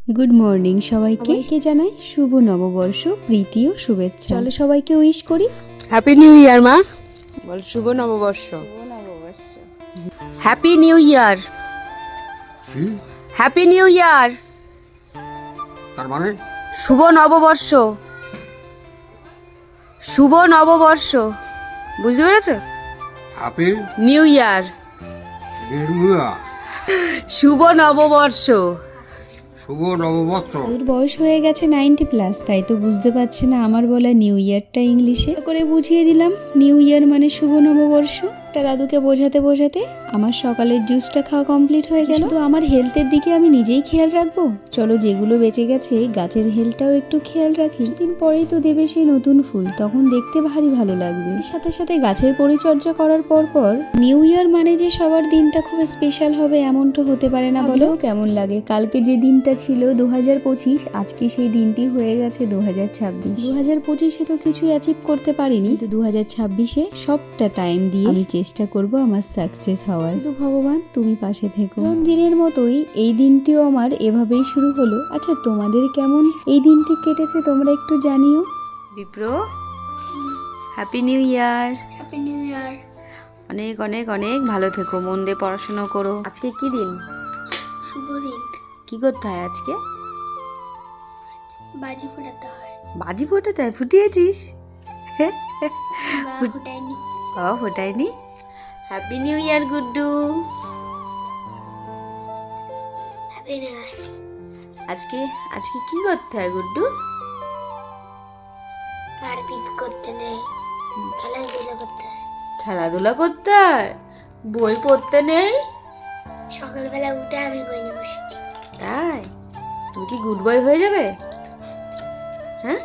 Good morning সবাইকে জানাই শুভ নববর্ষ প্রীতি ও শুভেচ্ছা। চলো সবাইকে উইশ করি। হ্যাপি নিউ ইয়ার মা। বল শুভ নববর্ষ। Happy new year. Happy new year তার মানে শুভ নববর্ষ। শুভ নববর্ষ, বুঝতে পেরেছো? Happy new year, new year, শুভ নববর্ষ। শুভ নববর্ষ। ওর বয়স হয়ে গেছে 90+, তাই তো বুঝতে পারছে না আমার বলা নিউ ইয়ারটা ইংলিশে করে বুঝিয়ে দিলাম। নিউ ইয়ার মানে শুভ নববর্ষ। তা দাদুকে বোঝাতে বোঝাতে আমার সকালের জুসটা খাওয়া কমপ্লিট হয়ে গেল। তো আমার হেলথের দিকে আমি নিজেই খেয়াল রাখবো। চলো যেগুলো বেঁচে গেছে গাছের হেলথটাও একটু খেয়াল রাখি। দিন পরেই তো দেবে সেই নতুন ফুল, তখন দেখতে ভারী ভালো লাগবে। সাথে সাথে গাছের পরিচর্যা করার পর নিউ ইয়ার মানে যে সবার দিনটা খুব স্পেশাল হবে এমন তো হতে পারে না। বলো কেমন লাগে? কালকে যে দিনটা ছিল 2025, আজকে সেই দিনটি হয়ে গেছে 2026। 2025-এ তো কিছু অ্যাচিভ করতে পারিনি, তো 2026-এ সবটা টাইম দিয়ে আমি চেষ্টা করব আমার সাকসেস হওয়ার। শুধু ভগবান তুমি পাশে থেকো। কোন দিনের মতোই এই দিনটিও আমার এভাবেই শুরু হলো। আচ্ছা তোমাদের কেমন এই দিনটি কেটেছে তোমরা একটু জানিও। Bipra, happy new year. Happy new year. অনেক অনেক অনেক ভালো থেকো, মন দিয়ে পড়াশোনা করো। আজকে কি দিন? শুভ দিন। কি করতে হয় আজকে? বাজি ফোটাতে হয়। বাজি ফোটাতে হয়? ফুটিয়েছিস? বা ফোটাইনি। বাবা ফোটায়নি। Happy new year Guddu. Happy new year. আজকে আজকে কি করতে হয় গুড্ডু? মারপিট করতে নেই, খেলাধুলা করতে হয়। খেলাধুলা করতে হয়, বই পড়তে নেই। সকালবেলা উঠে আমি বই নিয়ে বসেছি। তাই? তুমি কি গুড বয় হয়ে যাবে? হ্যাঁ?